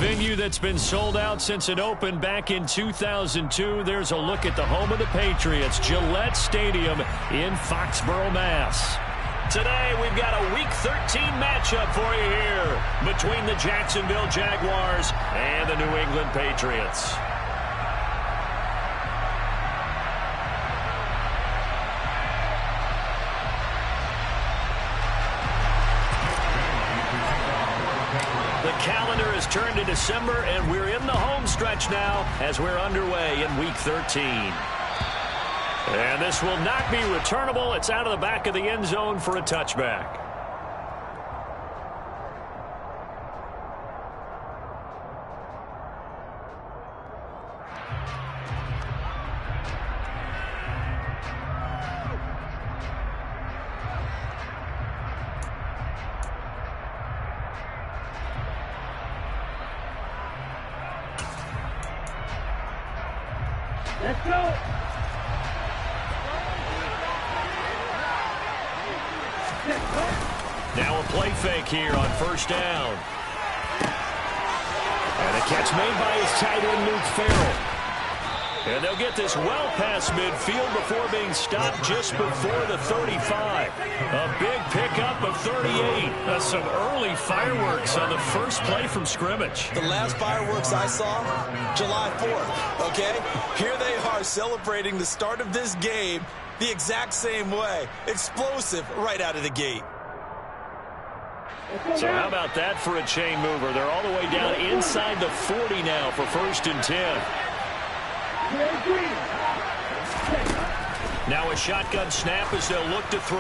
venue that's been sold out since it opened back in 2002. There's a look at the home of the Patriots, Gillette Stadium in Foxborough, Mass. Today, we've got a Week 13 matchup for you here between the Jacksonville Jaguars and the New England Patriots. The calendar has turned to December, and we're in the home stretch now as we're underway in Week 13. And this will not be returnable. It's out of the back of the end zone for a touchback. Let's go. Now a play fake here on first down. And a catch made by his tight end, Luke Farrell. And they'll get this well past midfield before being stopped just before the 35. A big pickup of 38. That's some early fireworks on the first play from scrimmage. The last fireworks I saw, July 4th, okay? Here they are celebrating the start of this game the exact same way. Explosive right out of the gate. So how about that for a chain mover? They're all the way down inside the 40 now for 1st and 10. Now a shotgun snap as they'll look to throw.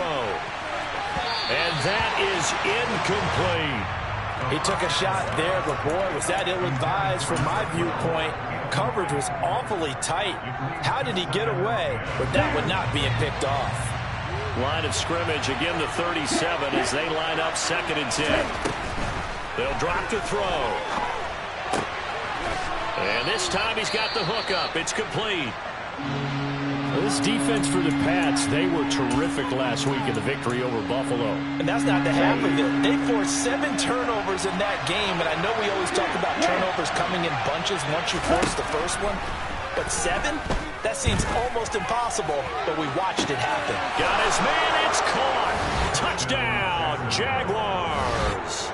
And that is incomplete. He took a shot there, but boy, was that ill-advised from my viewpoint. Coverage was awfully tight. How did he get away? But that would not being picked off. Line of scrimmage, again the 37 as they line up 2nd and 10. They'll drop to throw. And this time he's got the hook up. It's complete. This defense for the Pats, they were terrific last week in the victory over Buffalo. And that's not the half of it. They forced 7 turnovers in that game, and I know we always talk about turnovers coming in bunches once you force the first one. But 7? That seems almost impossible, but we watched it happen. Got his man, it's caught. Touchdown, Jaguars.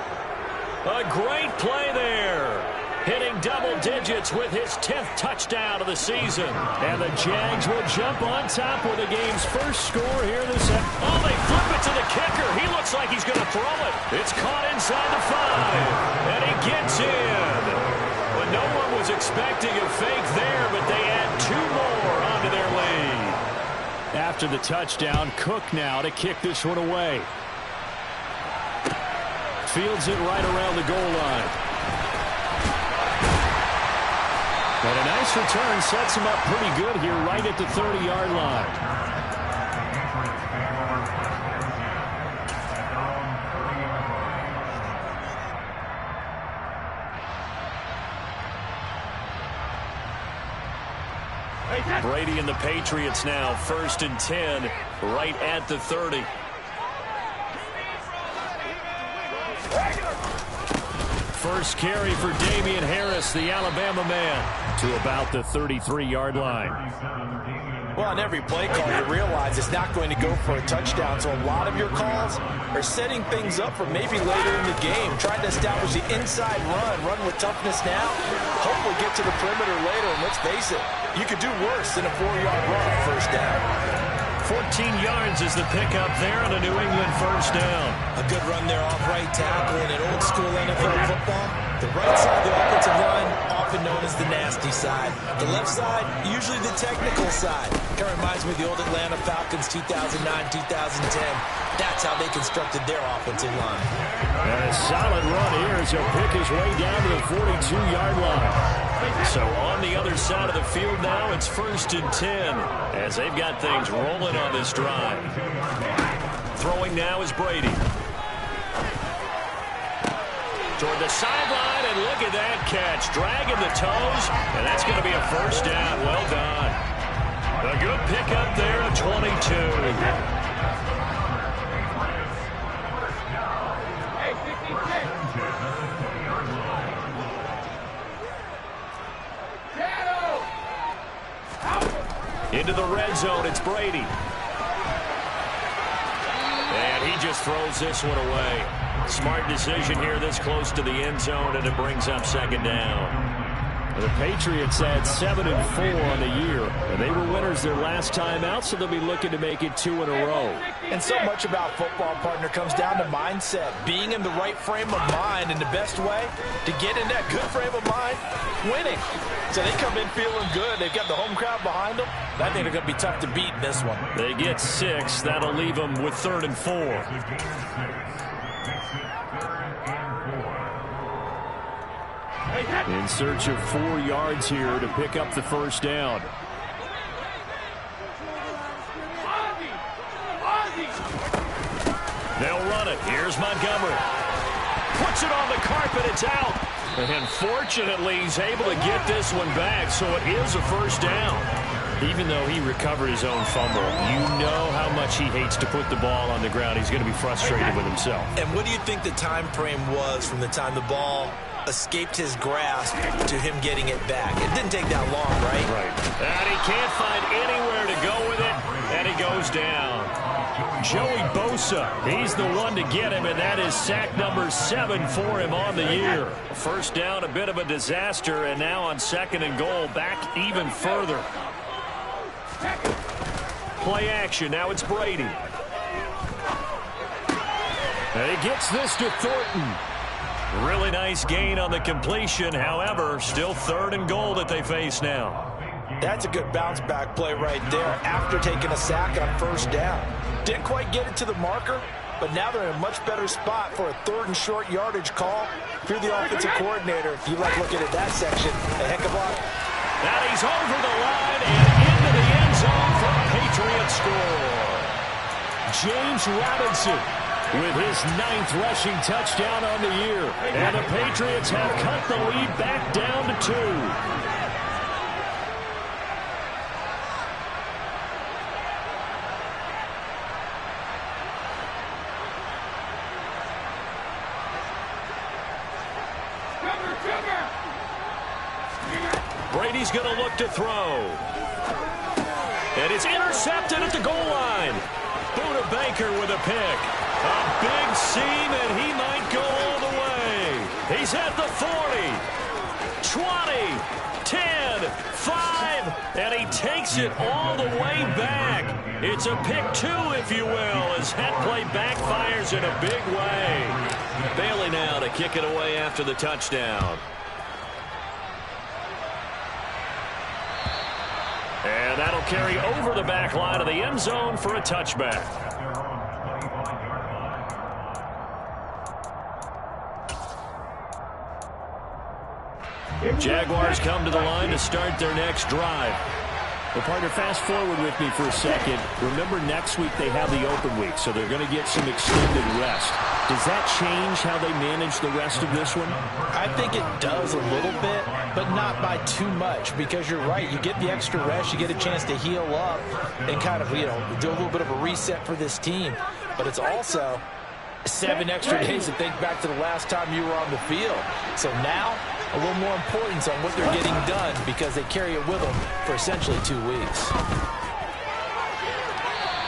A great play there. Hitting double digits with his 10th touchdown of the season. And the Jags will jump on top with the game's first score here this afternoon. Oh, they flip it to the kicker. He looks like he's going to throw it. It's caught inside the 5. And he gets in. But no one was expecting a fake there, but they add 2 more onto their lead. After the touchdown, Cook now to kick this one away. Fields it right around the goal line. And a nice return sets him up pretty good here right at the 30-yard line. Brady and the Patriots now 1st and 10 right at the 30. First carry for Damian Harris, the Alabama man, to about the 33-yard line. Well, on every play call, you realize it's not going to go for a touchdown, so a lot of your calls are setting things up for maybe later in the game, trying to establish the inside run with toughness now, hopefully get to the perimeter later, and let's face it, you could do worse than a 4-yard run on first down. 14 yards is the pickup there on a New England first down. A good run there off right tackle in an old-school NFL football. The right side of the offensive line, often known as the nasty side. The left side, usually the technical side. Kind of reminds me of the old Atlanta Falcons 2009-2010. That's how they constructed their offensive line. And a solid run here as he'll pick his way down to the 42-yard line. So on the other side of the field now, it's 1st and 10 as they've got things rolling on this drive. Throwing now is Brady. Toward the sideline, and look at that catch. Dragging the toes, and that's going to be a first down. Well done. A good pickup there at 22. Into the red zone, it's Brady. And he just throws this one away. Smart decision here this close to the end zone, and it brings up second down. The Patriots had 7-4 on the year, and they were winners their last time out, so they'll be looking to make it 2 in a row. And so much about football, partner, comes down to mindset, being in the right frame of mind, and the best way to get in that good frame of mind, winning. So they come in feeling good. They've got the home crowd behind them. I think they're going to be tough to beat in this one. They get 6. That'll leave them with 3rd and 4. In search of 4 yards here to pick up the first down. They'll run it. Here's Montgomery. Puts it on the carpet. It's out. And fortunately, he's able to get this one back, so it is a first down. Even though he recovered his own fumble, you know how much he hates to put the ball on the ground. He's going to be frustrated with himself. And what do you think the time frame was from the time the ball escaped his grasp to him getting it back? It didn't take that long, right? Right. And he can't find anywhere to go with it, and he goes down. Joey Bosa, he's the one to get him, and that is sack number 7 for him on the year. First down, a bit of a disaster, and now on 2nd and goal, back even further. Play action, now it's Brady. And he gets this to Thornton. Really nice gain on the completion, however, still 3rd and goal that they face now. That's a good bounce-back play right there after taking a sack on first down. Didn't quite get it to the marker, but now they're in a much better spot for a 3rd and short yardage call. If you're the offensive coordinator, if you like looking at that section, a heck of a lot. Now he's over the line and into the end zone for a Patriot score. James Robinson with his 9th rushing touchdown on the year. And the Patriots have cut the lead back down to 2. Brady's going to look to throw. And it's intercepted at the goal line. Buda Baker with a pick. A big seam, and he might go all the way. He's at the 40, 20, 10, 5, and he takes it all the way back. It's a pick 2, if you will, as that play backfires in a big way. Bailey now to kick it away after the touchdown. And that'll carry over the back line of the end zone for a touchback. Jaguars come to the line to start their next drive. Well, partner, fast forward with me for a second. Remember, next week they have the open week, so they're going to get some extended rest. Does that change how they manage the rest of this one? I think it does a little bit, but not by too much, because you're right. You get the extra rest. You get a chance to heal up and kind of, do a little bit of a reset for this team. But it's also 7 extra days to think back to the last time you were on the field. So now, a little more importance on what they're getting done, because they carry it with them for essentially 2 weeks.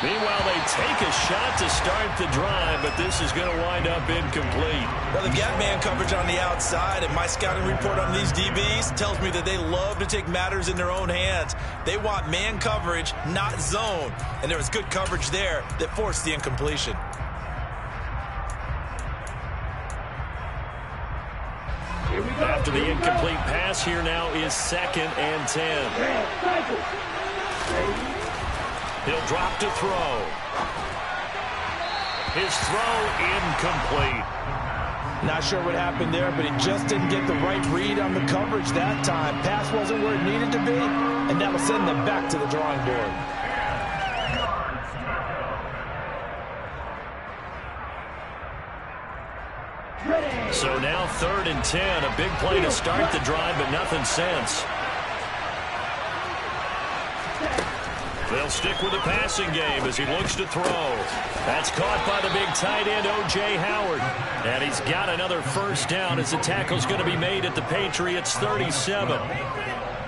Meanwhile, they take a shot to start the drive, but this is going to wind up incomplete. Well, they've got man coverage on the outside, and my scouting report on these DBs tells me that they love to take matters in their own hands. They want man coverage, not zone, and there was good coverage there that forced the incompletion. After the incomplete pass, here now is 2nd and 10. He'll drop to throw. His throw incomplete. Not sure what happened there, but he just didn't get the right read on the coverage that time. Pass wasn't where it needed to be, and that'll send them back to the drawing board. So now 3rd and 10. A big play to start the drive, but nothing since. They'll stick with the passing game as he looks to throw. That's caught by the big tight end, O.J. Howard. And he's got another first down as the tackle's going to be made at the Patriots' 37.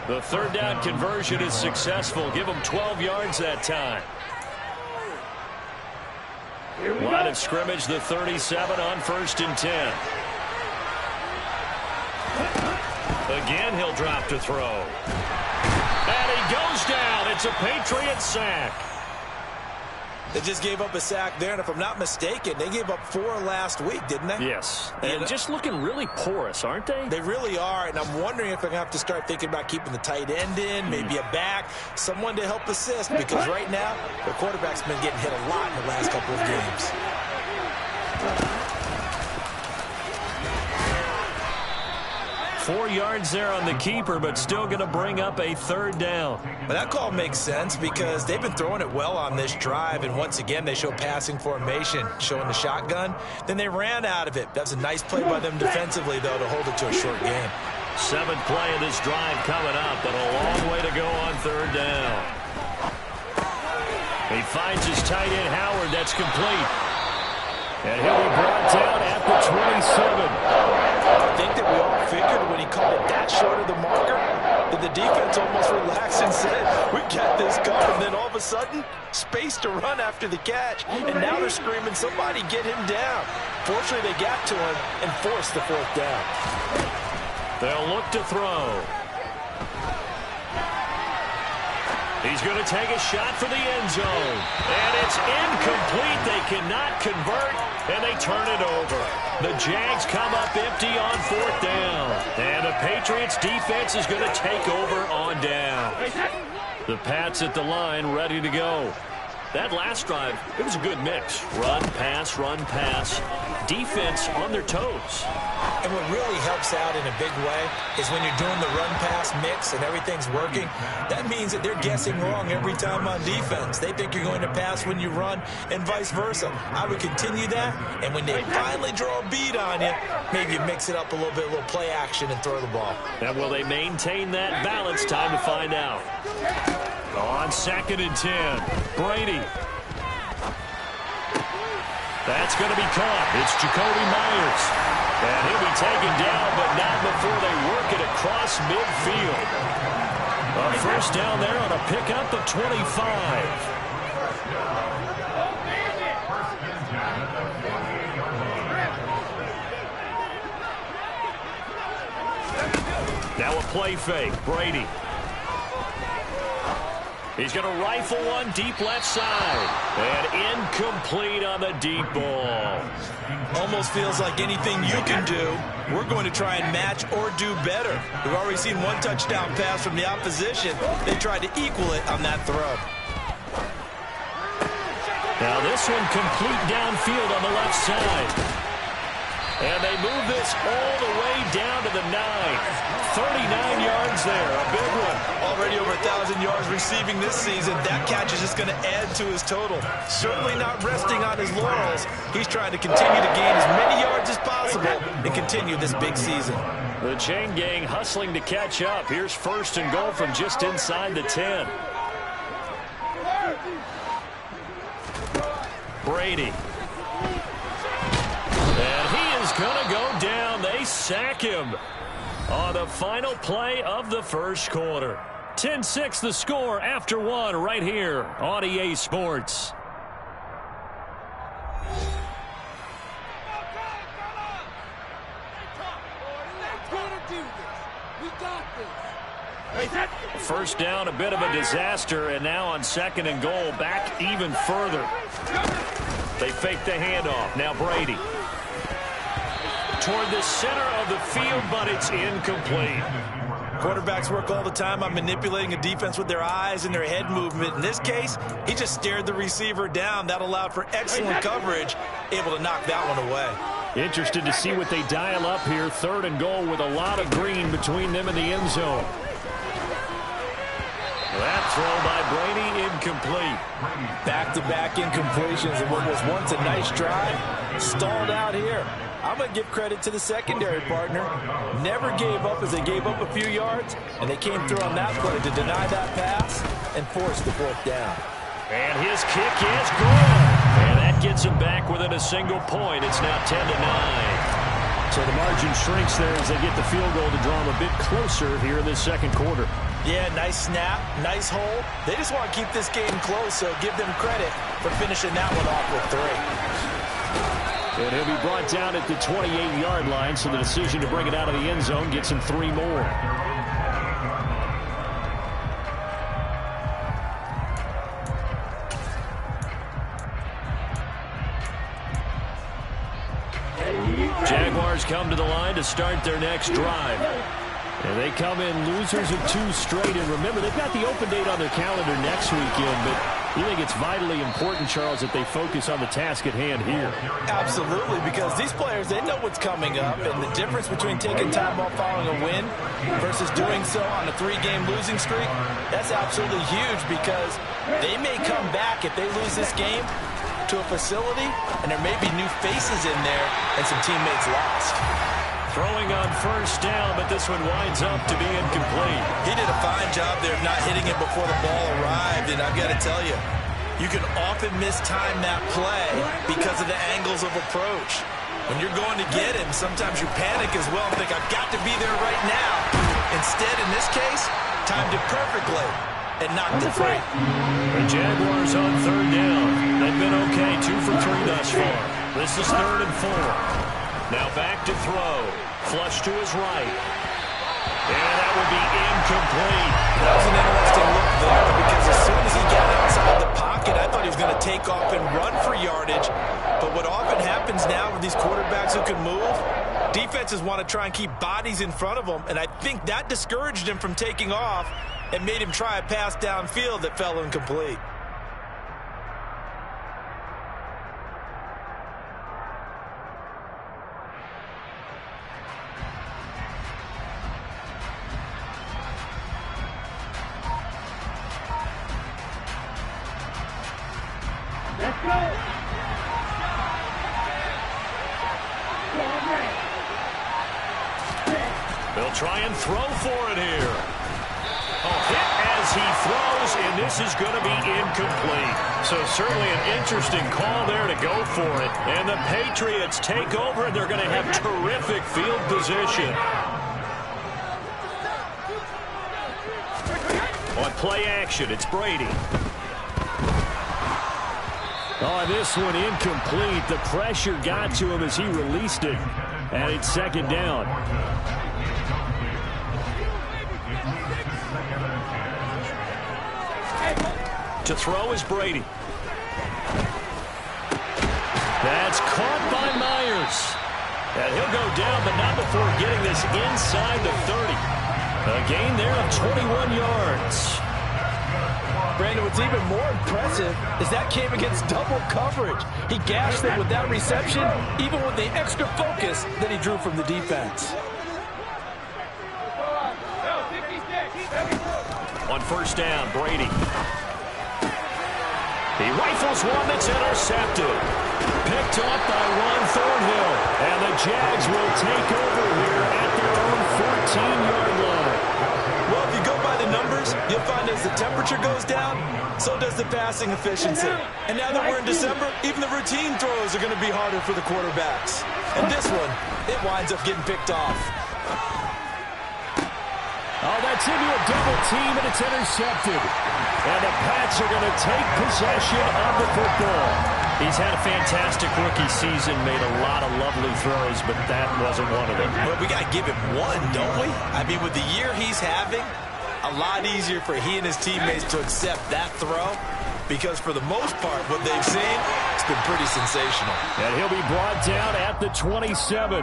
The third down conversion is successful. Give them 12 yards that time. Line of scrimmage, the 37 on 1st and 10. Again, he'll drop to throw. And he goes down. It's a Patriot sack. They just gave up a sack there, and if I'm not mistaken, they gave up 4 last week, didn't they? Yes. And just looking really porous, aren't they? They really are, and I'm wondering if they're going to have to start thinking about keeping the tight end in, maybe a back, someone to help assist, because right now, the quarterback's been getting hit a lot in the last couple of games. 4 yards there on the keeper, but still going to bring up a third down. But that call makes sense because they've been throwing it well on this drive, and once again, they show passing formation, showing the shotgun. Then they ran out of it. That's a nice play by them defensively, though, to hold it to a short game. 7th play of this drive coming up, but a long way to go on third down. He finds his tight end, Howard. That's complete. And he'll be brought down at the 27. I think that we all figured when he called it that short of the marker that the defense almost relaxed and said, we got this covered. And then all of a sudden, space to run after the catch. And now they're screaming, somebody get him down. Fortunately, they got to him and forced the 4th down. They'll look to throw. He's going to take a shot for the end zone. And it's incomplete. They cannot convert, and they turn it over. The Jags come up empty on 4th down. And the Patriots defense is going to take over on down. The Pats at the line ready to go. That last drive, it was a good mix. Run, pass, defense on their toes. And what really helps out in a big way is when you're doing the run-pass mix and everything's working, that means that they're guessing wrong every time on defense. They think you're going to pass when you run and vice versa. I would continue that, and when they finally draw a beat on you, maybe you mix it up a little bit, a little play action, and throw the ball. And will they maintain that balance? Time to find out. On 2nd and 10, Brady. That's going to be caught. It's Jacoby Myers. And he'll be taken down, but not before they work it across midfield. A first down there on a pickup of 25. Now a play fake. Brady. He's going to rifle one deep left side. And incomplete on the deep ball. Almost feels like anything you can do, we're going to try and match or do better. We've already seen one touchdown pass from the opposition. They tried to equal it on that throw. Now this one complete downfield on the left side. And they move this all the way down to the 9. 39 yards there, a big one. Already over 1,000 yards receiving this season. That catch is just going to add to his total. Certainly not resting on his laurels. He's trying to continue to gain as many yards as possible and continue this big season. The chain gang hustling to catch up. Here's 1st and goal from just inside the 10. Brady. And he is going to go down. They sack him on the final play of the first quarter. 10-6 the score after 1 right here on EA Sports. First down, a bit of a disaster, and now on 2nd and goal, back even further. They fake the handoff. Now Brady. Toward the center of the field, but it's incomplete. Quarterbacks work all the time on manipulating a defense with their eyes and their head movement. In this case, he just stared the receiver down. That allowed for excellent coverage, able to knock that one away. Interested to see what they dial up here. 3rd and goal with a lot of green between them and the end zone. That throw by Brady incomplete. Back-to-back incompletions and what was once a nice drive stalled out here. I'm going to give credit to the secondary partner. Never gave up as they gave up a few yards, and they came through on that play to deny that pass and force the 4th down. And his kick is good. And that gets him back within a single point. It's now 10-9. So the margin shrinks there as they get the field goal to draw them a bit closer here in this second quarter. Yeah, nice snap, nice hole. They just want to keep this game close, so give them credit for finishing that one off with 3. And he'll be brought down at the 28-yard line, so the decision to bring it out of the end zone gets him 3 more. Jaguars come to the line to start their next drive. And they come in losers of 2 straight. And remember, they've got the open date on their calendar next weekend, but you think it's vitally important, Charles, that they focus on the task at hand here? Absolutely, because these players, they know what's coming up, and the difference between taking time off following a win versus doing so on a 3-game losing streak, that's absolutely huge, because they may come back if they lose this game to a facility, and there may be new faces in there and some teammates lost. Throwing on first down, but this one winds up to be incomplete. He did a fine job there of not hitting it before the ball arrived, and I've got to tell you, you can often mistime that play because of the angles of approach. When you're going to get him, sometimes you panic as well and think, I've got to be there right now. Instead, in this case, timed it perfectly and knocked it free. The Jaguars on third down. They've been okay, 2 for 3 thus far. This is 3rd and 4. Now back to throw. Flush to his right. And that would be incomplete. That was an interesting look there, because as soon as he got outside the pocket, I thought he was going to take off and run for yardage. But what often happens now with these quarterbacks who can move, defenses want to try and keep bodies in front of them, and I think that discouraged him from taking off and made him try a pass downfield that fell incomplete. Let's go. They'll try and throw for it here. Hit as he throws, and this is going to be incomplete. So certainly an interesting call there to go for it. And the Patriots take over, and they're going to have terrific field position. On play action, it's Brady. On this one, incomplete. The pressure got to him as he released it. And it's 2nd down. To throw is Brady. That's caught by Myers. And he'll go down, but not before getting this inside the 30. A gain there of 21 yards. Brandon, what's even more impressive is that came against double coverage. He gashed them with that reception, even with the extra focus that he drew from the defense. On first down, Brady. He rifles one that's intercepted. Picked up by Ron Thornhill. And the Jags will take over here at their own 14-yard line. Well, if you go by the numbers, you'll find as the temperature goes down, so does the passing efficiency. And now that we're in December, even the routine throws are going to be harder for the quarterbacks. And this one, it winds up getting picked off. Oh, that's into a double team, and it's intercepted. And the Pats are going to take possession of the football. He's had a fantastic rookie season, made a lot of lovely throws, but that wasn't one of them. Well, we got to give him one, don't we? I mean, with the year he's having, a lot easier for he and his teammates to accept that throw, because for the most part, what they've seen, it's been pretty sensational. And he'll be brought down at the 27.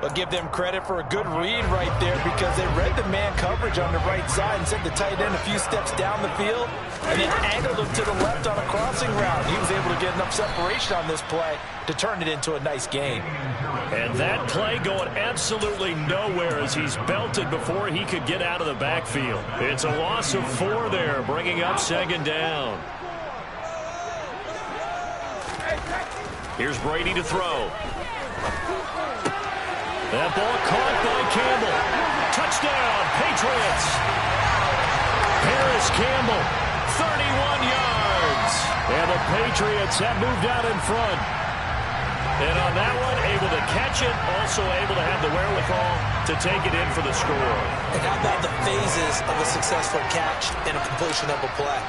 But give them credit for a good read right there, because they read the man coverage on the right side and sent the tight end a few steps down the field and then angled him to the left on a crossing route. He was able to get enough separation on this play to turn it into a nice gain. And that play going absolutely nowhere as he's belted before he could get out of the backfield. It's a loss of 4 there, bringing up 2nd down. Here's Brady to throw. That ball caught by Campbell. Touchdown, Patriots. Harris Campbell, 31 yards. And the Patriots have moved out in front. And on that one, able to catch it, also able to have the wherewithal to to take it in for the score. And how about the phases of a successful catch and a completion of a play?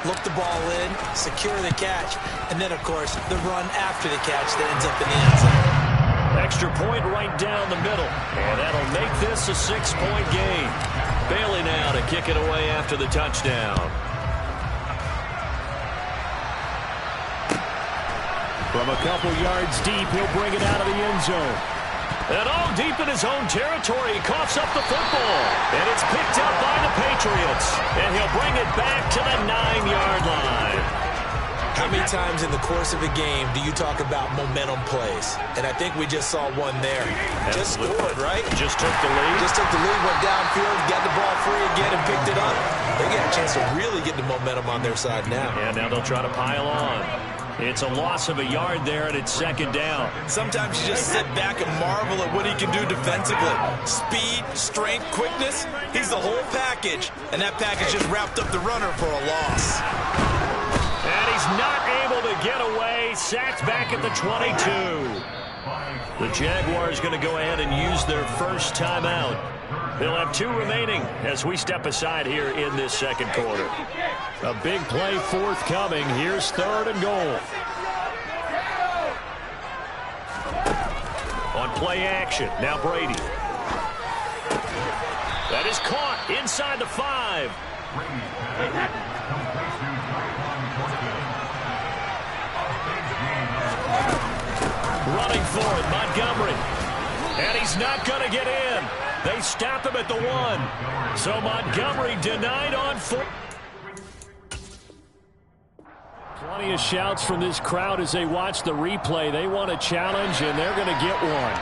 Look the ball in, secure the catch, and then, of course, the run after the catch that ends up in the end zone. Extra point right down the middle, and that'll make this a 6-point game. Bailey now to kick it away after the touchdown. From a couple yards deep, he'll bring it out of the end zone. And all deep in his own territory, he coughs up the football. And it's picked up by the Patriots. And he'll bring it back to the 9-yard line. How many times in the course of a game do you talk about momentum plays? And I think we just saw one there. Just scored, right? Just took the lead. Just took the lead, went downfield, got the ball free again and picked it up. They get a chance to really get the momentum on their side now. And now they'll try to pile on. It's a loss of a yard there, and it's second down. Sometimes you just sit back and marvel at what he can do defensively. Speed, strength, quickness, he's the whole package. And that package just wrapped up the runner for a loss. And he's not able to get away. Sacked back at the 22. The Jaguars going to go ahead and use their first timeout. They'll have 2 remaining as we step aside here in this second quarter. A big play forthcoming. Here's 3rd and goal. On play action, now Brady. That is caught inside the 5. Running for it, Montgomery. And he's not going to get in. They stop him at the 1. So Montgomery denied on foot. Plenty of shouts from this crowd as they watch the replay. They want a challenge, and they're going to get one.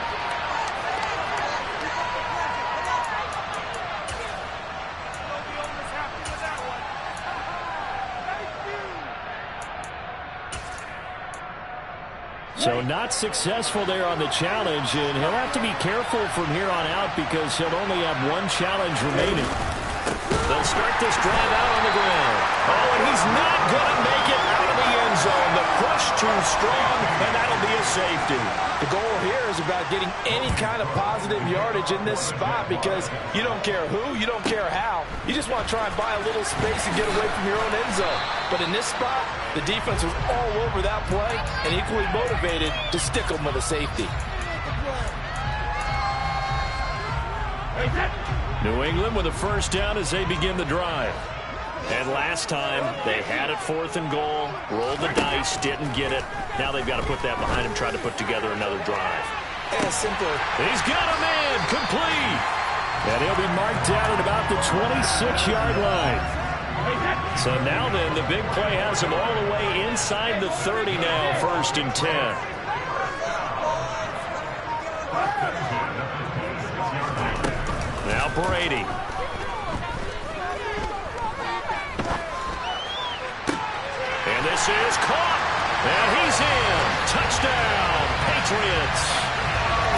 So not successful there on the challenge, and he'll have to be careful from here on out because he'll only have 1 challenge remaining. They'll start this drive out on the ground. Oh, and he's not going to make it out of the end zone. The push too strong, and that'll be a safety. The goal here is about getting any kind of positive yardage in this spot because you don't care who, you don't care how. You just want to try and buy a little space and get away from your own end zone. But in this spot, the defense was all over that play and equally motivated to stick them with a safety. New England with a first down as they begin the drive. And last time, they had it 4th and goal, rolled the dice, didn't get it. Now they've got to put that behind them, try to put together another drive. And simple. He's got a man, complete. And he'll be marked down at about the 26-yard line. So now then, the big play has him all the way inside the 30 now, 1st and 10. Now Brady. And this is caught. And he's in. Touchdown, Patriots.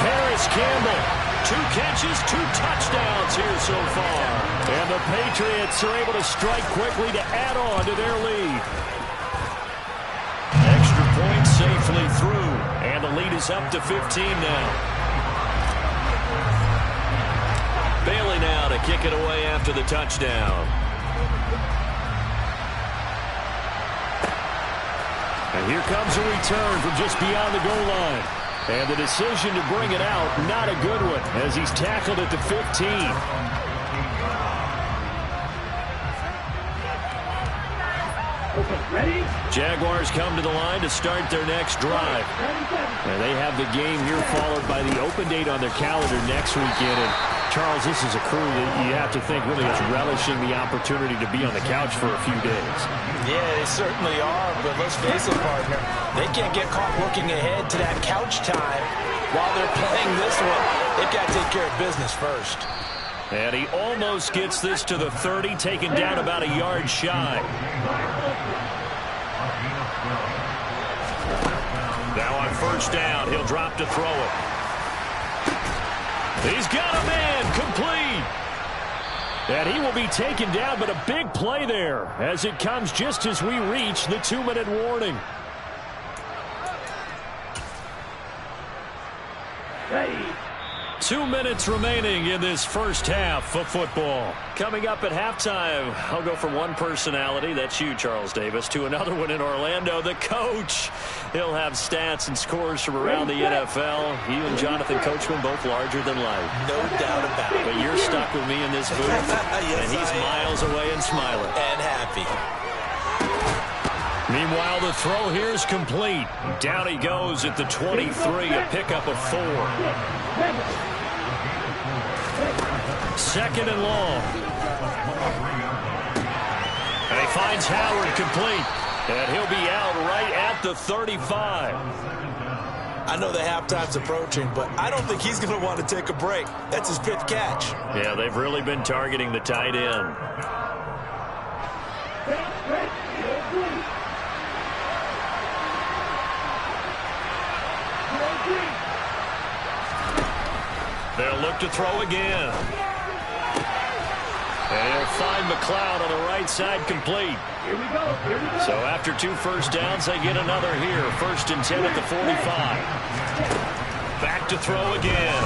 Harris Campbell, 2 catches, 2 touchdowns here so far. And the Patriots are able to strike quickly to add on to their lead. Extra point safely through. And the lead is up to 15 now. Bailey now to kick it away after the touchdown. And here comes a return from just beyond the goal line. And the decision to bring it out, not a good one, as he's tackled at the 15. Ready? Jaguars come to the line to start their next drive. And they have the game here followed by the open date on their calendar next weekend. And Charles, this is a crew that you have to think really is relishing the opportunity to be on the couch for a few days. Yeah, they certainly are, but let's face it, partner. They can't get caught looking ahead to that couch time while they're playing this one. They've got to take care of business first. And he almost gets this to the 30, taken down about a yard shy. Now on first down, he'll drop to throw it. He's got a man, complete. And he will be taken down, but a big play there as it comes just as we reach the 2-minute warning. Ready. 2 minutes remaining in this first half of football. Coming up at halftime, I'll go from one personality, that's you, Charles Davis, to another one in Orlando, the coach. He'll have stats and scores from around the NFL. You and Jonathan Coachman both larger than life. No doubt about it. But you're stuck with me in this booth, yes, and he's miles away and smiling. And happy. Meanwhile, the throw here is complete. Down he goes at the 23, a pickup of 4. Second and long. And he finds Howard complete. And he'll be out right at the 35. I know the halftime's approaching, but I don't think he's going to want to take a break. That's his 5th catch. Yeah, they've really been targeting the tight end. They'll look to throw again. And he'll find McLeod on the right side complete. Here we go. So after 2 first downs, they get another here. 1st and 10 at the 45. Back to throw again.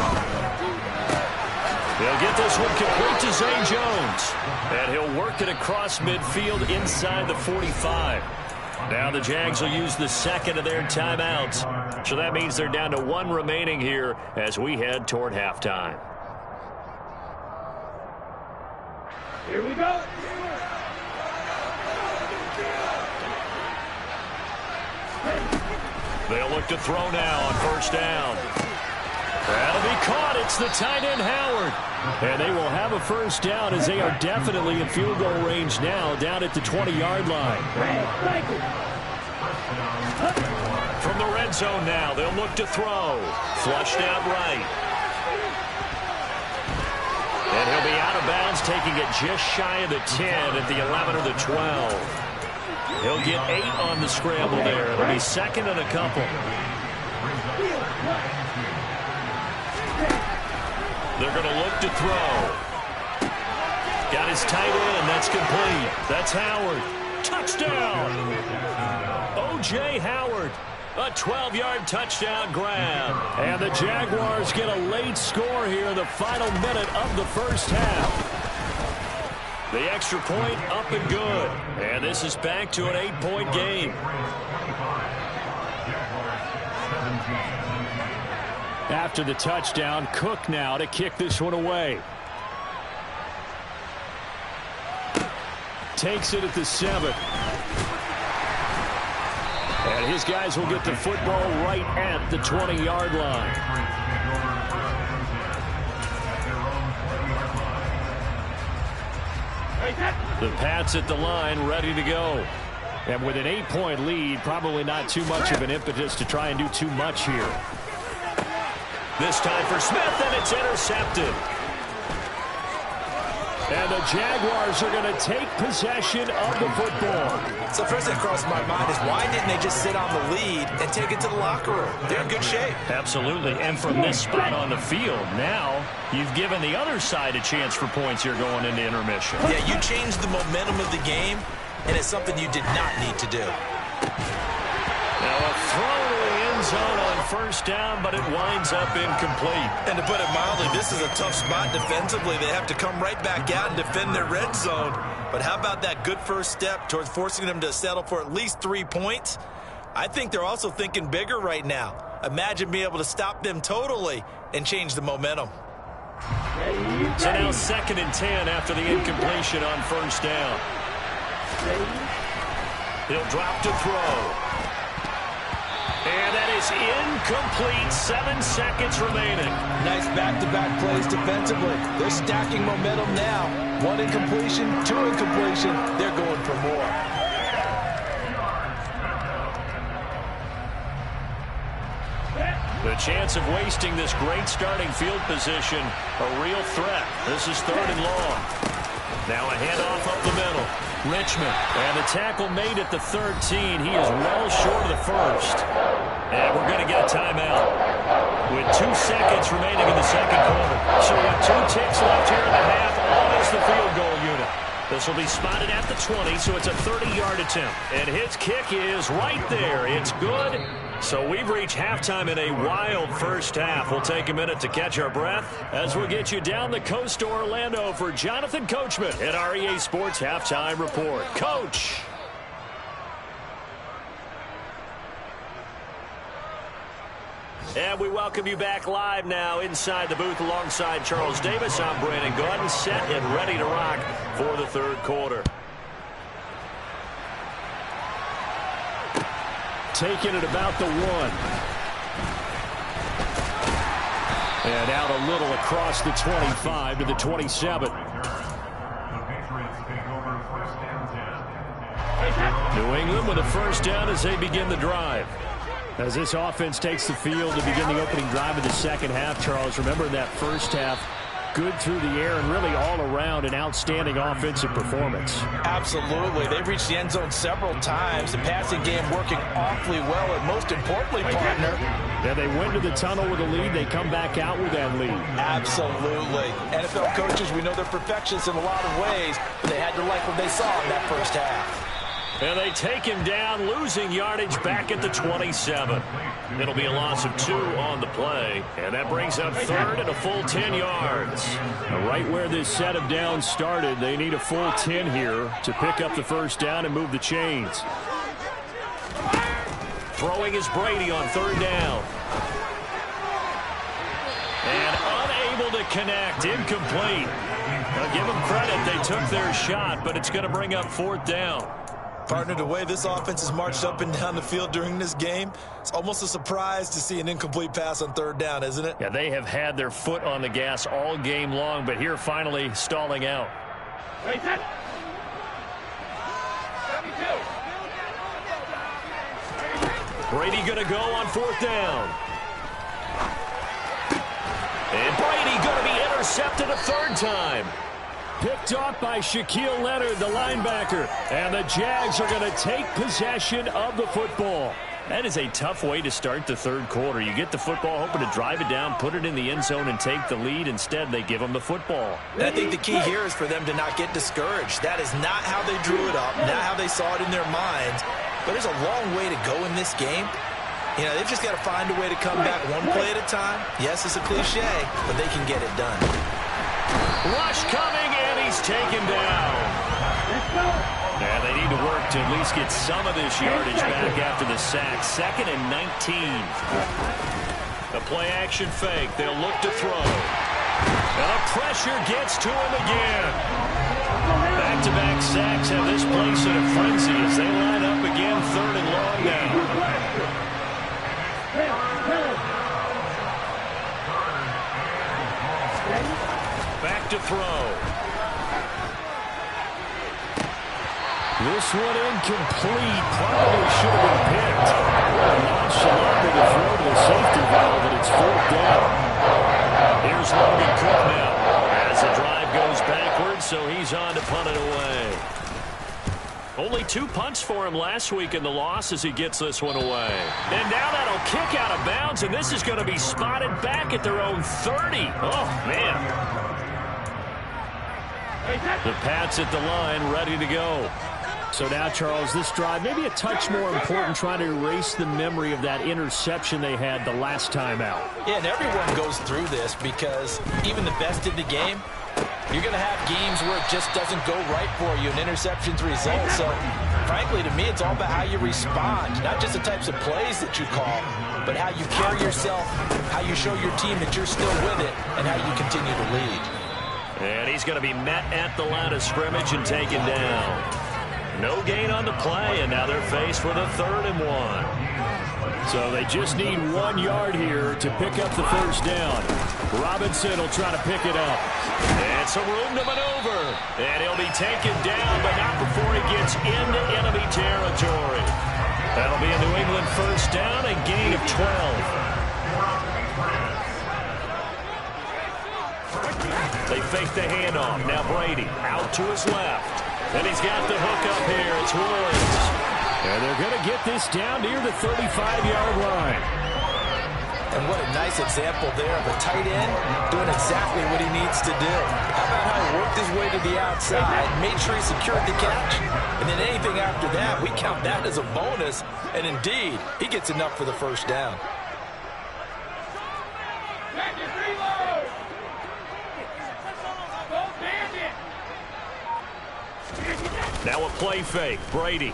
He'll get this one complete to Zay Jones. And he'll work it across midfield inside the 45. Now the Jags will use the second of their timeouts. So that means they're down to 1 remaining here as we head toward halftime. Here we go. They'll look to throw now on 1st down. That'll be caught. It's the tight end, Howard. And they will have a 1st down as they are definitely in field goal range now down at the 20-yard line. From the red zone now, they'll look to throw. Flushed out right. And he'll be out of bounds, taking it just shy of the 10 at the 11 or the 12. He'll get 8 on the scramble there. It'll be 2nd and a couple. They're going to look to throw. Got his tight end. That's complete. That's Howard. Touchdown. O.J. Howard. A 12-yard touchdown grab. And the Jaguars get a late score here in the final minute of the first half. The extra point up and good. And this is back to an 8-point game. After the touchdown, Cook now to kick this one away. Takes it at the 7. And his guys will get the football right at the 20-yard line. The Pats at the line, ready to go. And with an 8-point lead, probably not too much of an impetus to try and do too much here. This time for Smith, and it's intercepted. And the Jaguars are going to take possession of the football. So first thing that crossed my mind is why didn't they just sit on the lead and take it to the locker room? They're in good shape. Absolutely. And from this spot on the field, now you've given the other side a chance for points here going into intermission. Yeah, you changed the momentum of the game, and it's something you did not need to do. Now a throw to the end zone on 1st down, but it winds up incomplete. And to put it mildly, this is a tough spot defensively. They have to come right back out and defend their red zone. But how about that good first step towards forcing them to settle for at least 3 points? I think they're also thinking bigger right now. Imagine being able to stop them totally and change the momentum. So now 2nd and 10 after the incompletion on 1st down. He'll drop to throw. And that is incomplete. 7 seconds remaining. Nice back-to-back plays defensively. They're stacking momentum now. 1 incompletion, 2 incompletion. They're going for more. The chance of wasting this great starting field position, a real threat. This is 3rd and long. Now a handoff up the middle. Richmond, and the tackle made at the 13. He is well short of the 1st. And we're going to get a timeout with 2 seconds remaining in the 2nd quarter. So with 2 ticks left here in the half, on is the field goal unit. This will be spotted at the 20, so it's a 30-yard attempt. And his kick is right there. It's good, So we've reached halftime in a wild first half. We'll take a minute to catch our breath as we'll get you down the coast to Orlando for Jonathan Coachman at our EA Sports Halftime Report. Coach! And we welcome you back live now inside the booth alongside Charles Davis. I'm Brandon Gaudin, set and ready to rock for the third quarter. Taking it about the 1. And out a little across the 25 to the 27. New England with a first down as they begin the drive. As this offense takes the field to begin the opening drive of the second half, Charles, remember that first half, good through the air and really all around an outstanding offensive performance. Absolutely. They've reached the end zone several times. The passing game working awfully well, and most importantly, partner. Yeah, they went to the tunnel with a lead. They come back out with that lead. Absolutely. NFL coaches, we know they're perfectionists in a lot of ways, but they had to like what they saw in that first half. And they take him down, losing yardage back at the 27. It'll be a loss of 2 on the play. And that brings up third and a full 10 yards. Right where this set of downs started, they need a full 10 here to pick up the first down and move the chains. Throwing is Brady on third down. And unable to connect, incomplete. Now give them credit, they took their shot, but it's going to bring up fourth down. Partner, the way this offense has marched up and down the field during this game, it's almost a surprise to see an incomplete pass on third down, isn't it? Yeah, they have had their foot on the gas all game long, but here finally stalling out. Brady going to go on fourth down. And Brady going to be intercepted a third time. Picked off by Shaquille Leonard, the linebacker. And the Jags are going to take possession of the football. That is a tough way to start the third quarter. You get the football, hoping to drive it down, put it in the end zone, and take the lead. Instead, they give them the football. And I think the key here is for them to not get discouraged. That is not how they drew it up, not how they saw it in their minds. But there's a long way to go in this game. You know, they've just got to find a way to come back one play at a time. Yes, it's a cliche, but they can get it done. Rush coming, and he's taken down. Yeah, they need to work to at least get some of this yardage back after the sack. 2nd and 19. A play-action fake. They'll look to throw. And the pressure gets to him again. Back-to-back sacks have this place in a frenzy as they line up again, 3rd and long now. Back to throw. This one incomplete. Probably should have been picked. Nonchalant with the throw to the safety valve, and it's 4th down. Here's Logan Cook now as the drive goes backwards, so he's on to punt it away. Only 2 punts for him last week in the loss as he gets this one away. And now that'll kick out of bounds, and this is going to be spotted back at their own 30. Oh, man. The Pats at the line, ready to go. So now, Charles, this drive maybe a touch more important, trying to erase the memory of that interception they had the last time out. Yeah, and everyone goes through this because even the best in the game, you're going to have games where it just doesn't go right for you, and interceptions result. So, frankly, to me, it's all about how you respond, not just the types of plays that you call, but how you carry yourself, how you show your team that you're still with it, and how you continue to lead. And he's going to be met at the line of scrimmage and taken down. No gain on the play, and now they're faced with a 3rd and 1. So they just need 1 yard here to pick up the first down. Robinson will try to pick it up. And some room to maneuver. And he'll be taken down, but not before he gets into enemy territory. That'll be a New England first down, a gain of 12. They fake the handoff. Now Brady out to his left. And he's got the hook up here. It's Woods. And they're going to get this down near the 35-yard line. And what a nice example there of a tight end doing exactly what he needs to do. How about how he worked his way to the outside, made sure he secured the catch, and then anything after that, we count that as a bonus. And indeed, he gets enough for the first down. Now a play fake. Brady.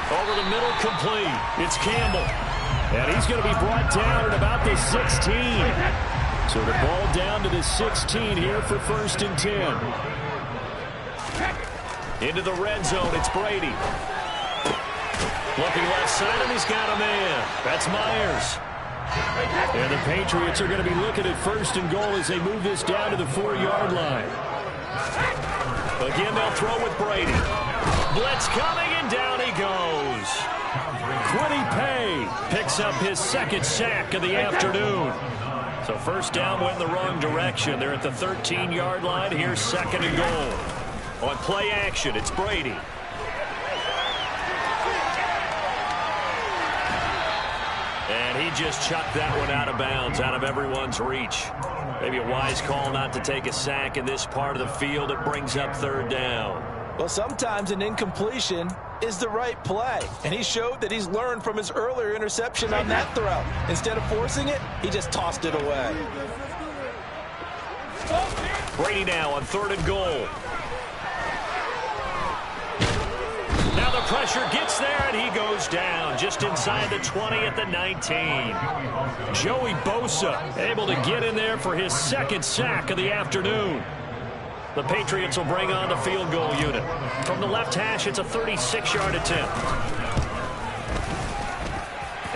Over the middle, complete. It's Campbell. And he's going to be brought down at about the 16. So the ball down to the 16 here for 1st and 10. Into the red zone, it's Brady. Looking left side, and he's got a man. That's Myers. And the Patriots are going to be looking at 1st and goal as they move this down to the 4-yard line. Again, they'll throw with Brady. Blitz coming, and down he goes. Quiddy Pay picks up his 2nd sack of the afternoon. So 1st down went in the wrong direction. They're at the 13-yard line. Here's 2nd and goal. On play action, it's Brady. And he just chucked that one out of bounds, out of everyone's reach. Maybe a wise call not to take a sack in this part of the field. It brings up 3rd down. Well, sometimes an incompletion is the right play, and he showed that he's learned from his earlier interception on that throw. Instead of forcing it, he just tossed it away. Brady now on 3rd and goal. Now the pressure gets there, and he goes down just inside the 20 at the 19. Joey Bosa able to get in there for his 2nd sack of the afternoon. The Patriots will bring on the field goal unit. From the left hash, it's a 36-yard attempt.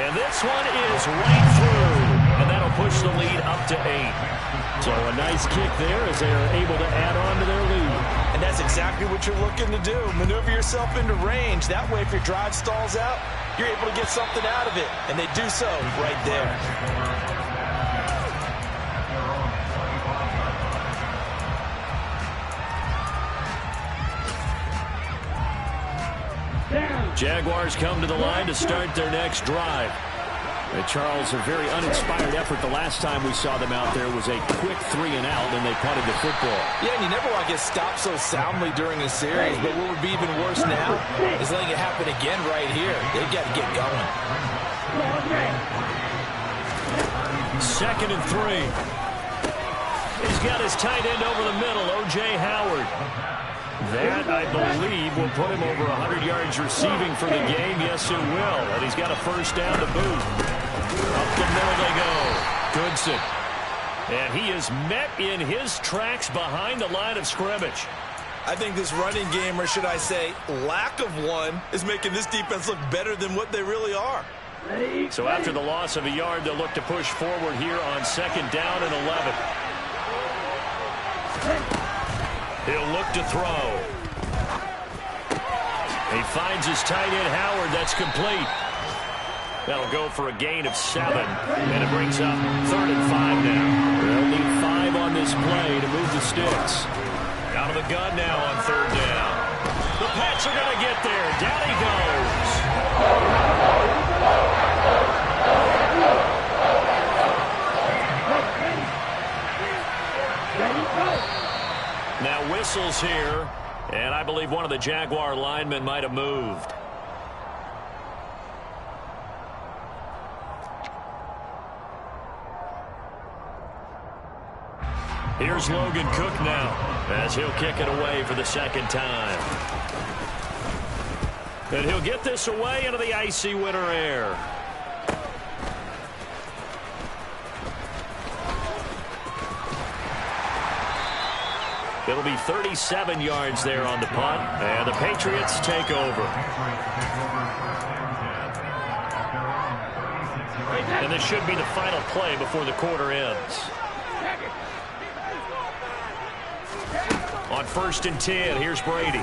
And this one is right through. And that'll push the lead up to 8. So a nice kick there as they are able to add on to their lead. And that's exactly what you're looking to do. Maneuver yourself into range. That way, if your drive stalls out, you're able to get something out of it. And they do so right there. Jaguars come to the line to start their next drive. And Charles, a very uninspired effort. The last time we saw them out there was a quick 3-and-out, and they punted the football. Yeah, and you never want to get stopped so soundly during a series, but what would be even worse now is letting it happen again right here. They've got to get going. 2nd and 3. He's got his tight end over the middle, O.J. Howard. That, I believe, will put him over 100 yards receiving for the game. Yes, it will. And he's got a 1st down to boot. Up the middle they go. Goodson. And he is met in his tracks behind the line of scrimmage. I think this running game, or should I say lack of one, is making this defense look better than what they really are. So after the loss of a yard, they'll look to push forward here on 2nd down and 11. He'll look to throw. He finds his tight end, Howard. That's complete. That'll go for a gain of 7. And it brings up 3rd and 5 now. They'll need 5 on this play to move the sticks. Out of the gun now on 3rd down. The Pats are going to get there. Down he goes. Now whistles here, and I believe one of the Jaguar linemen might have moved. Here's Logan Cook now, as he'll kick it away for the 2nd time. And he'll get this away into the icy winter air. It'll be 37 yards there on the punt, and the Patriots take over. And this should be the final play before the quarter ends. On 1st and 10, here's Brady.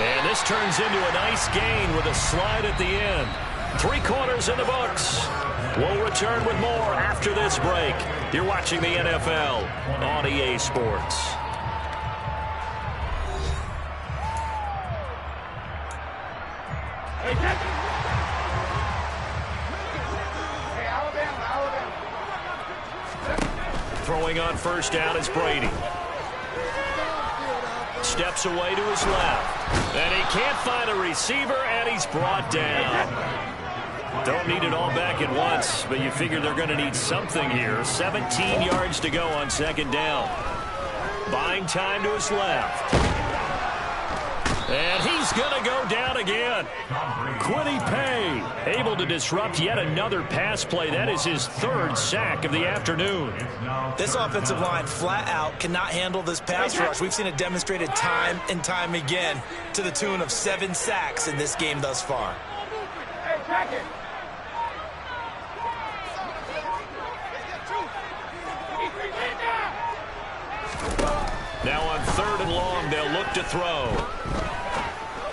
And this turns into a nice gain with a slide at the end. 3 quarters in the books. We'll return with more after this break. You're watching the NFL on EA Sports. Hey, Throwing on first down is Brady. Steps away to his left. And he can't find a receiver, and he's brought down. Don't need it all back at once, but you figure they're going to need something here. 17 yards to go on second down. Buying time to his left. And he's going to go down again. Quiddy Pay able to disrupt yet another pass play. That is his third sack of the afternoon. This offensive line flat out cannot handle this pass rush. We've seen it demonstrated time and time again to the tune of 7 sacks in this game thus far. Now on 3rd and long, they'll look to throw.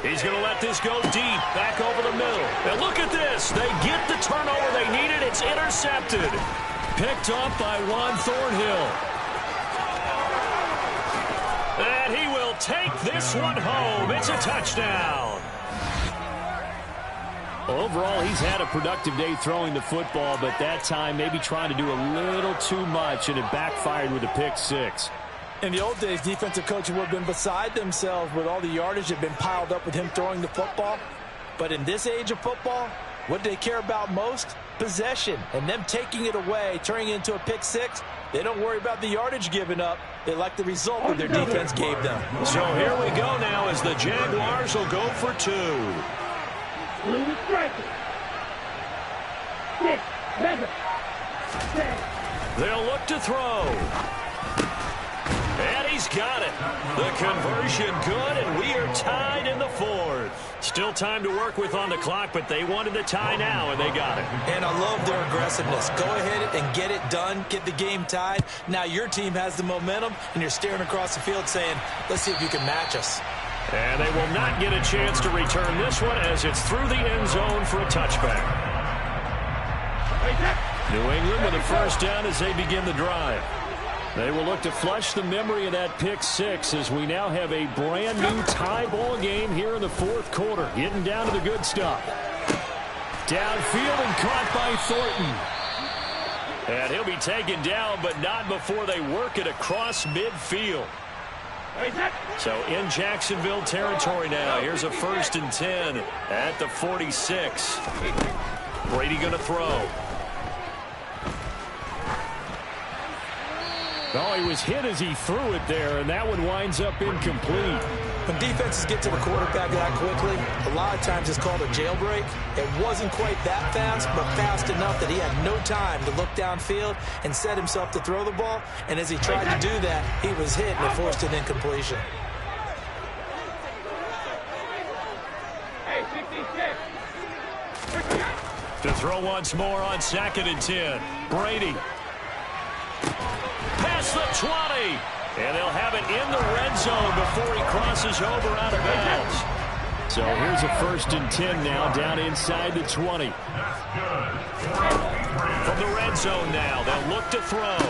He's going to let this go deep, back over the middle. And look at this. They get the turnover they needed. It's intercepted. Picked up by Juan Thornhill. And he will take this one home. It's a touchdown. Overall, he's had a productive day throwing the football, but that time maybe trying to do a little too much, and it backfired with a pick 6. In the old days, defensive coaches would have been beside themselves with all the yardage that had been piled up with him throwing the football. But in this age of football, what they care about most? Possession. And them taking it away, turning it into a pick 6, they don't worry about the yardage given up. They like the result that their defense gave them. So here we go now as the Jaguars will go for 2. They'll look to throw. And he's got it. The conversion good, and we are tied in the 4th. Still time to work with on the clock, but they wanted the tie now, and they got it. And I love their aggressiveness. Go ahead and get it done. Get the game tied. Now your team has the momentum, and you're staring across the field saying, let's see if you can match us. And they will not get a chance to return this one as it's through the end zone for a touchback. New England with a first down as they begin the drive. They will look to flush the memory of that pick 6 as we now have a brand new tie ball game here in the 4th quarter. Getting down to the good stuff. Downfield and caught by Thornton. And he'll be taken down, but not before they work it across midfield. So in Jacksonville territory now. Here's a 1st and 10 at the 46. Brady going to throw. Oh, he was hit as he threw it there, and that one winds up incomplete. When defenses get to the quarterback that quickly, a lot of times it's called a jailbreak. It wasn't quite that fast, but fast enough that he had no time to look downfield and set himself to throw the ball. And as he tried to do that, he was hit and it forced an incompletion. To throw once more on 2nd and 10. Brady. Past the 20. And they'll have it in the red zone before he crosses over out of bounds. So here's a 1st and 10 now down inside the 20. From the red zone now, they'll look to throw.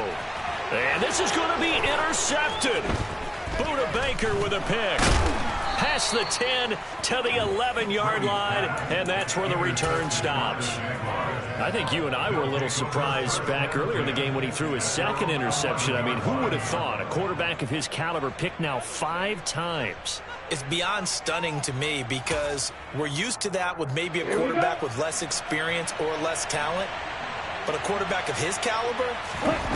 And this is going to be intercepted. Buda Baker with a pick. Past the 10 to the 11-yard line, and that's where the return stops. I think you and I were a little surprised back earlier in the game when he threw his 2nd interception. I mean, who would have thought a quarterback of his caliber picked now 5 times? It's beyond stunning to me because we're used to that with maybe a quarterback with less experience or less talent. But a quarterback of his caliber,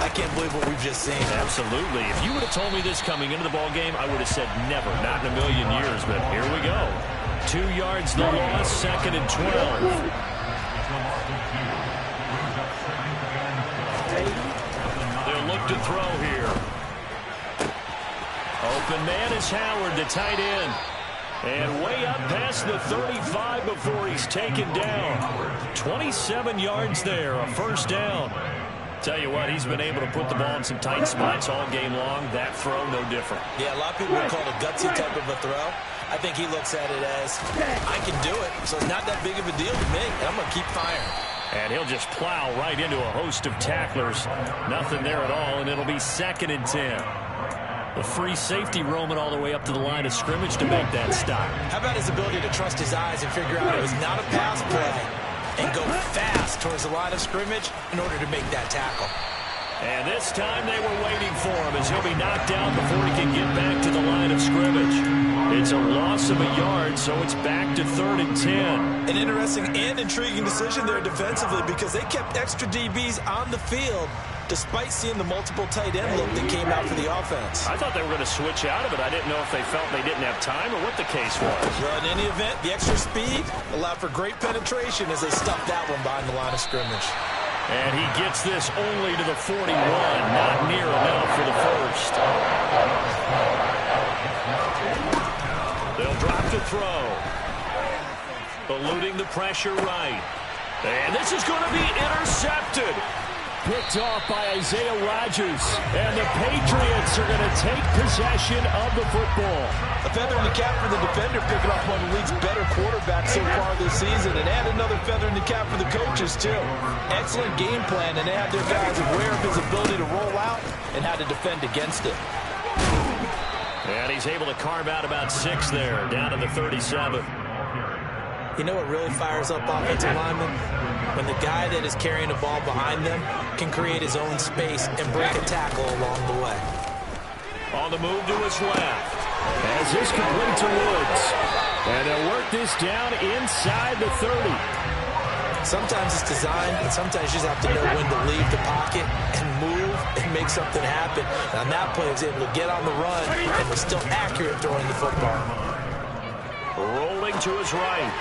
I can't believe what we've just seen. Absolutely. If you would have told me this coming into the ball game, I would have said never, not in a million years. But here we go. 2 yards the loss, 2nd and 12. They'll look to throw here. Open man is Howard, the tight end. And way up past the 35 before he's taken down. 27 yards there, a 1st down. Tell you what, he's been able to put the ball in some tight spots all game long. That throw, no different. Yeah, a lot of people would call it a gutsy type of a throw. I think he looks at it as, I can do it, so it's not that big of a deal to me, and I'm going to keep firing. And he'll just plow right into a host of tacklers. Nothing there at all, and it'll be 2nd and 10. The free safety roaming all the way up to the line of scrimmage to make that stop. How about his ability to trust his eyes and figure out it was not a pass play and go fast towards the line of scrimmage in order to make that tackle? And this time they were waiting for him as he'll be knocked down before he can get back to the line of scrimmage. It's a loss of a yard, so it's back to 3rd and 10. An interesting and intriguing decision there defensively because they kept extra DBs on the field despite seeing the multiple tight end look that came out for the offense. I thought they were going to switch out of it. I didn't know if they felt they didn't have time or what the case was. Well, in any event, the extra speed allowed for great penetration as they stuffed that one behind the line of scrimmage. And he gets this only to the 41, not near enough for the first. They'll drop the throw. Eluding the pressure right. And this is going to be intercepted. Picked off by Isaiah Rodgers. And the Patriots are going to take possession of the football. A feather in the cap for the defender, picking off one of the league's better quarterbacks so far this season. And add another feather in the cap for the coaches, too. Excellent game plan, and they had their guys aware of his ability to roll out and how to defend against it. And he's able to carve out about 6 there, down to the 37. You know what really fires up offensive linemen? When the guy that is carrying the ball behind them can create his own space and break a tackle along the way. On the move to his left. As this complete to Woods. And they'll work this down inside the 30. Sometimes it's designed, and sometimes you just have to know when to leave the pocket and move and make something happen. And on that play, he was able to get on the run and was still accurate throwing the football. Rolling to his right.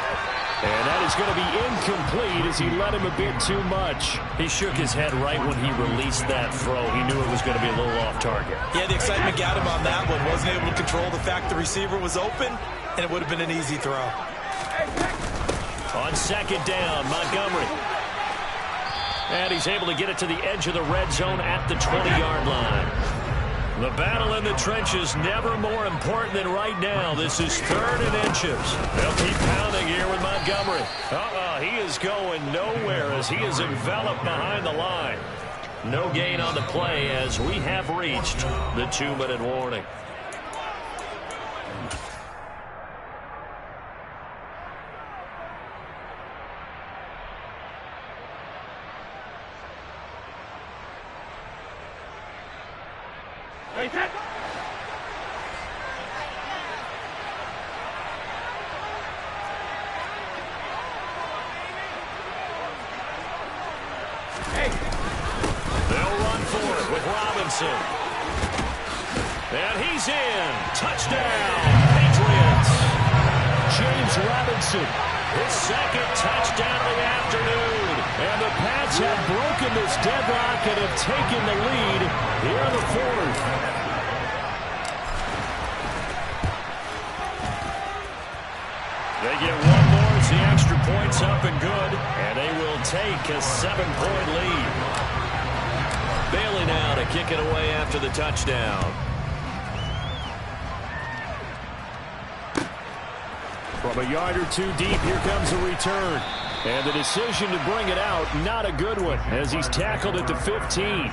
And that is going to be incomplete as he let him a bit too much. He shook his head right when he released that throw. He knew it was going to be a little off target. Yeah, the excitement got him on that one. Wasn't able to control the fact the receiver was open, and it would have been an easy throw. On 2nd down, Montgomery. And he's able to get it to the edge of the red zone at the 20-yard line. The battle in the trenches never more important than right now. This is 3rd and inches. They'll keep pounding here with Montgomery. He is going nowhere as he is enveloped behind the line. No gain on the play as we have reached the 2-minute warning. They'll run for it with Robinson. And he's in. Touchdown, Patriots. James Robinson, his 2nd touchdown of the afternoon. And the Pats have broken this deadlock and have taken the lead here in the 4th. They get one more as the extra point's up and good. And they will take a 7-point lead. Bailey now to kick it away after the touchdown. From a yard or 2 deep, here comes a return. And the decision to bring it out, not a good one, as he's tackled at the 15.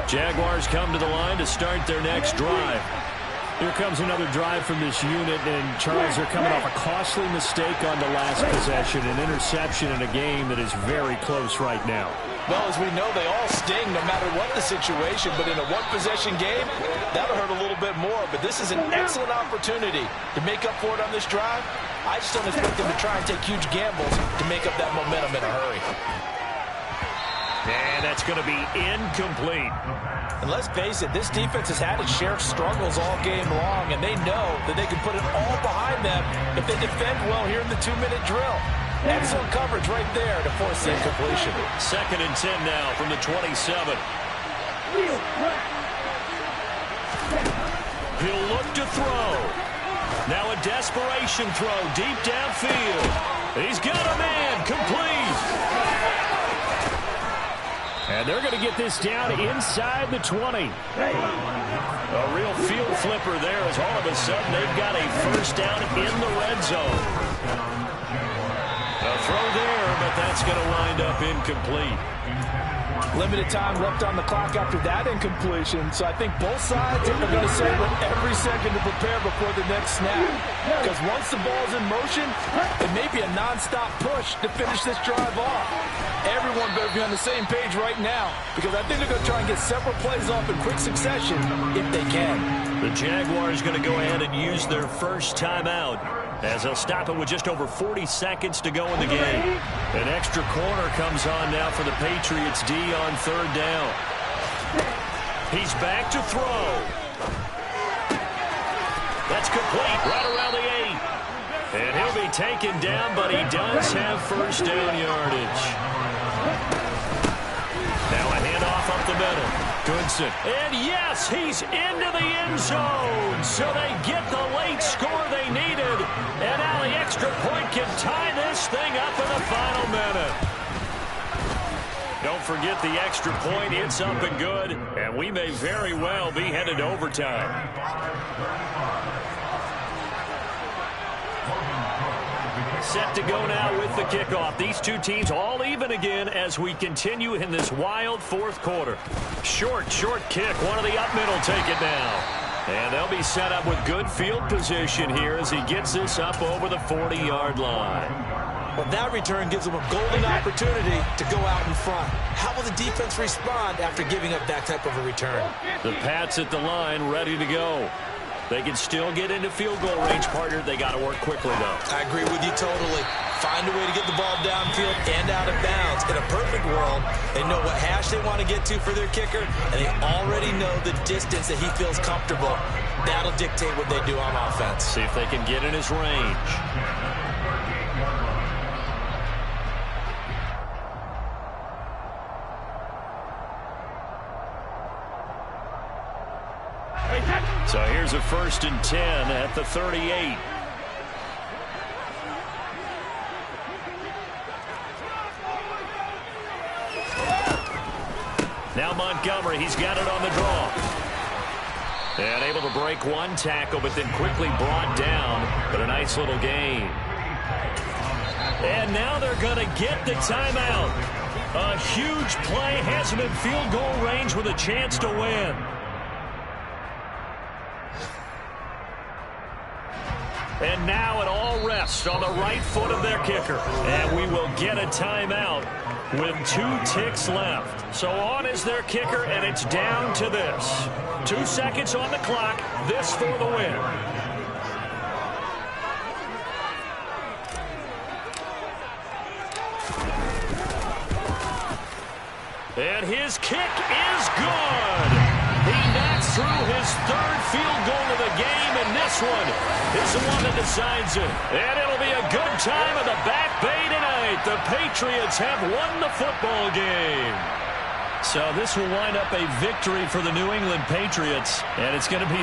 Jaguars come to the line to start their next drive. Here comes another drive from this unit, and Charles, are coming off a costly mistake on the last possession, an interception in a game that is very close right now. Well, as we know, they all sting no matter what the situation, but in a one-possession game, that'll hurt a little bit more. But this is an excellent opportunity to make up for it on this drive. I just don't expect them to try and take huge gambles to make up that momentum in a hurry. And that's going to be incomplete. And let's face it, this defense has had its share of struggles all game long, and they know that they can put it all behind them if they defend well here in the 2-minute drill. Excellent coverage right there to force the incompletion. 2nd and 10 now from the 27. He'll look to throw. Now a desperation throw deep downfield. He's got a man, complete. And they're going to get this down inside the 20. A real field flipper there as all of a sudden they've got a first down in the red zone. A throw there, but that's going to wind up incomplete. Limited time left on the clock after that incompletion, so I think both sides are going to savor every second to prepare before the next snap. Because once the ball's in motion, it may be a nonstop push to finish this drive off. Everyone better be on the same page right now, because I think they're going to try and get several plays off in quick succession if they can. The Jaguars going to go ahead and use their first timeout, as they'll stop it with just over 40 seconds to go in the game. An extra corner comes on now for the Patriots D on third down. He's back to throw. That's complete right around the 8. And he'll be taken down, but he does have first down yardage. Now a handoff up the middle. Goodson. And yes, he's into the end zone. So they get the late score they needed. And now the extra point can tie this thing up in the final minute. Don't forget the extra point. It's up and good. And we may very well be headed to overtime. Set to go now with the kickoff. These two teams all even again as we continue in this wild fourth quarter. Short kick. One of the up middle take it down. And they'll be set up with good field position here as he gets this up over the 40-yard line. Well, that return gives them a golden opportunity to go out in front. How will the defense respond after giving up that type of a return? The Pats at the line ready to go. They can still get into field goal range, partner. They got to work quickly, though. I agree with you totally. Find a way to get the ball downfield and out of bounds. In a perfect world, they know what hash they want to get to for their kicker, and they already know the distance that he feels comfortable. That'll dictate what they do on offense. See if they can get in his range. So here's a 1st and 10 at the 38. Now Montgomery, he's got it on the draw. And able to break one tackle, but then quickly brought down. But a nice little gain. And now they're going to get the timeout. A huge play has him in field goal range with a chance to win. And now it all rests on the right foot of their kicker. And we will get a timeout with 2 ticks left. So on is their kicker, and it's down to this. 2 seconds on the clock. This for the win. And his kick is good. He knocks through his 3rd field goal of the game, and this one is the one that decides it. And it'll be a good time in the Back Bay tonight. The Patriots have won the football game. So this will wind up a victory for the New England Patriots, and it's going to be